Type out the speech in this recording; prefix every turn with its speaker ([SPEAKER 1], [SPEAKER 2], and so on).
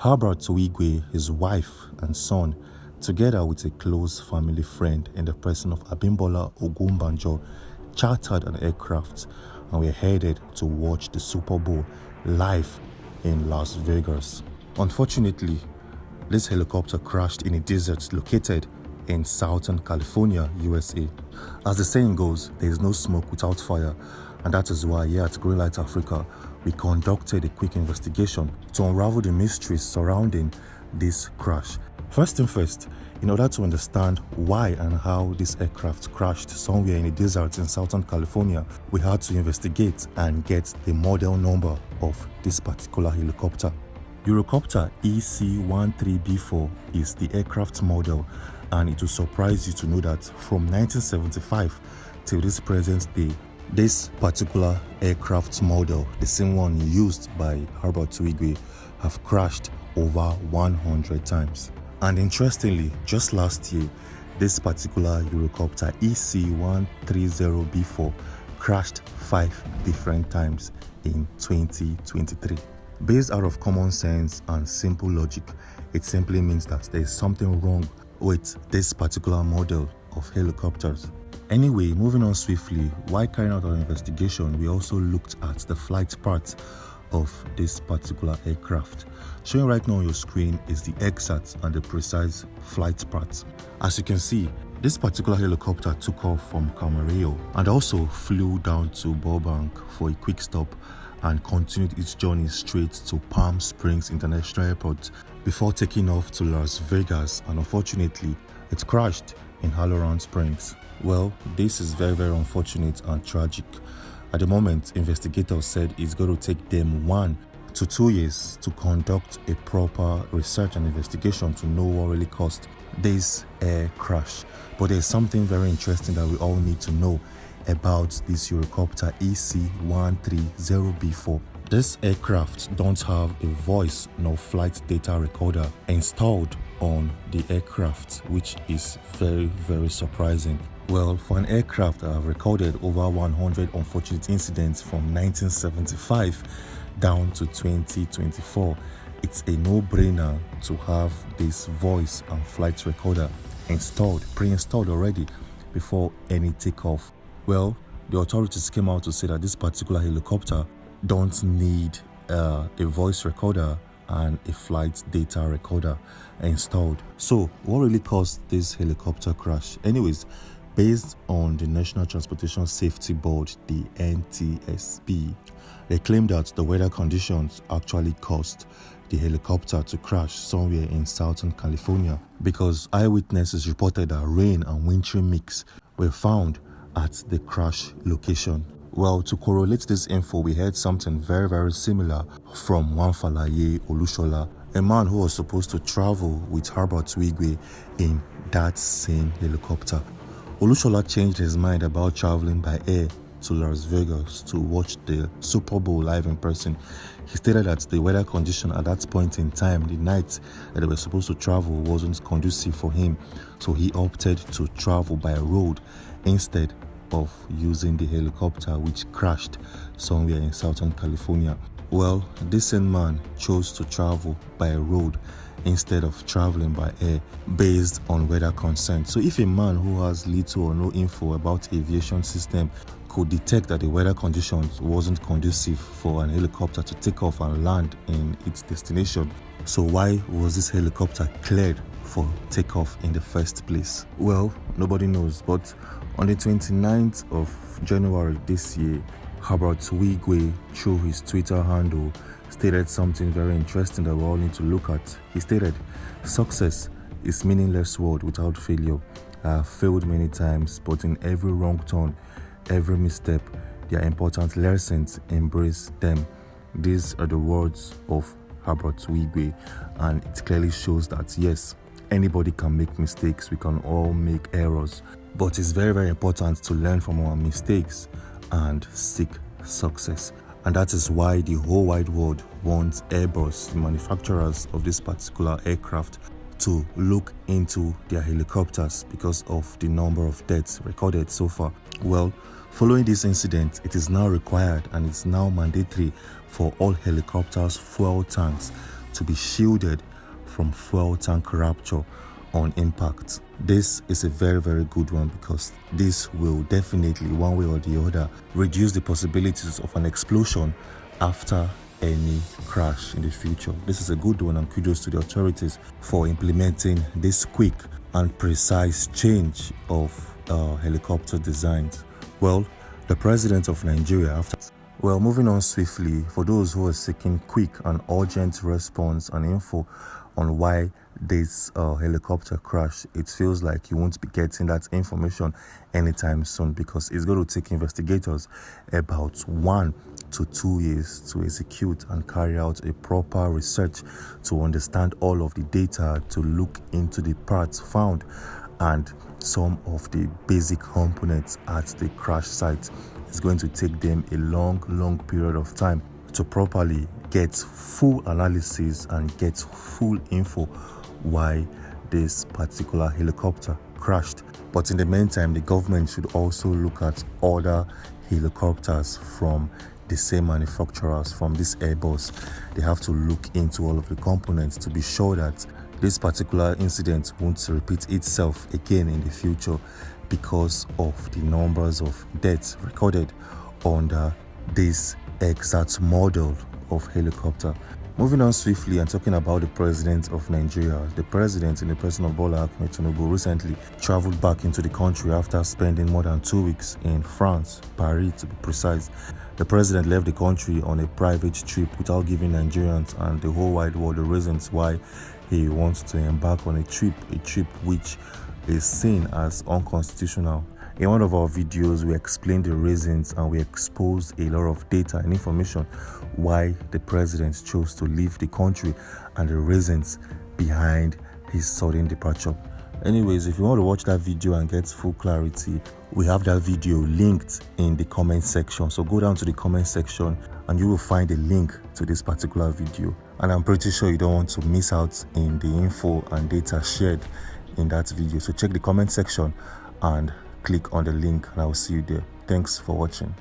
[SPEAKER 1] Herbert Wigwe, his wife and son, together with a close family friend in the person of Abimbola Ogunbanjo, chartered an aircraft and were headed to watch the Super Bowl live in Las Vegas. Unfortunately, this helicopter crashed in a desert located in Southern California, USA. As the saying goes, there is no smoke without fire, and that is why here at Greenlight Africa, we conducted a quick investigation to unravel the mysteries surrounding this crash. First thing first, in order to understand why and how this aircraft crashed somewhere in the desert in Southern California, we had to investigate and get the model number of this particular helicopter. Eurocopter EC-13B4 is the aircraft model, and it will surprise you to know that from 1975 till this present day, this particular aircraft model, the same one used by Herbert Wigwe, have crashed over 100 times. And interestingly, just last year, this particular Eurocopter EC-130B4 crashed 5 different times in 2023. Based out of common sense and simple logic, it simply means that there is something wrong with this particular model of helicopters. Anyway, moving on swiftly, while carrying out our investigation, we also looked at the flight parts of this particular aircraft. Showing right now on your screen is the exact and the precise flight parts. As you can see, this particular helicopter took off from Camarillo and also flew down to Burbank for a quick stop and continued its journey straight to Palm Springs International Airport before taking off to Las Vegas, and unfortunately, it crashed in Halloran Springs. Well, this is very unfortunate and tragic. At the moment, investigators said it's going to take them 1 to 2 years to conduct a proper research and investigation to know what really caused this air crash. But there's something very interesting that we all need to know about this Eurocopter EC-130B4. This aircraft don't have a voice nor flight data recorder installed on the aircraft, which is very surprising. Well, for an aircraft that have recorded over 100 unfortunate incidents from 1975 down to 2024, it's a no-brainer to have this voice and flight recorder pre-installed already before any takeoff. Well, the authorities came out to say that this particular helicopter don't need a voice recorder and a flight data recorder installed. So what really caused this helicopter crash? Anyways, based on the National Transportation Safety Board, the NTSB, they claim that the weather conditions actually caused the helicopter to crash somewhere in Southern California, because eyewitnesses reported that rain and wintry mix were found at the crash location. Well, to correlate this info, we heard something very similar from Wanfalaye Olushola, a man who was supposed to travel with Herbert Wigwe in that same helicopter. Olushola changed his mind about traveling by air to Las Vegas to watch the Super Bowl live in person. He stated that the weather condition at that point in time, the night that they were supposed to travel, wasn't conducive for him, so he opted to travel by road instead of using the helicopter, which crashed somewhere in Southern California. Well, this same man chose to travel by road instead of traveling by air based on weather concerns. So if a man who has little or no info about aviation system could detect that the weather conditions wasn't conducive for an helicopter to take off and land in its destination, so why was this helicopter cleared for takeoff in the first place? Well, nobody knows, but on the 29th of January this year, Herbert Wigwe, through his Twitter handle, stated something very interesting that we all need to look at. He stated, "Success is meaningless word without failure. I have failed many times, but in every wrong turn, every misstep, there are important lessons. Embrace them." These are the words of Herbert Wigwe, and it clearly shows that yes, anybody can make mistakes, we can all make errors, but it's very important to learn from our mistakes and seek success. And that is why the whole wide world wants Airbus, the manufacturers of this particular aircraft, to look into their helicopters because of the number of deaths recorded so far. Well, following this incident, it is now required and it's now mandatory for all helicopters' fuel tanks to be shielded from fuel tank rupture on impact. This is a very, very good one because this will definitely, one way or the other, reduce the possibilities of an explosion after any crash in the future. This is a good one, and kudos to the authorities for implementing this quick and precise change of helicopter designs. Well, the president of Nigeria, moving on swiftly, for those who are seeking quick and urgent response and info on why this helicopter crashed, it feels like you won't be getting that information anytime soon, because it's going to take investigators about 1 to 2 years to execute and carry out a proper research to understand all of the data, to look into the parts found and some of the basic components at the crash site. It's going to take them a long period of time to properly get full analysis and get full info why this particular helicopter crashed. But in the meantime, the government should also look at other helicopters from the same manufacturers, from this Airbus. They have to look into all of the components to be sure that this particular incident won't repeat itself again in the future, because of the numbers of deaths recorded under this exact model of helicopter. Moving on swiftly and talking about the president of Nigeria. The president, in the person of Bola Ahmed Tinubu, recently traveled back into the country after spending more than 2 weeks in France, Paris to be precise. The president left the country on a private trip without giving Nigerians and the whole wide world the reasons why he wants to embark on a trip which is seen as unconstitutional. In one of our videos, we explained the reasons and we exposed a lot of data and information why the president chose to leave the country and the reasons behind his sudden departure. Anyways, if you want to watch that video and get full clarity, we have that video linked in the comment section. So go down to the comment section and you will find a link to this particular video. And I'm pretty sure you don't want to miss out in the info and data shared in that video. So check the comment section and click on the link, and I will see you there. Thanks for watching.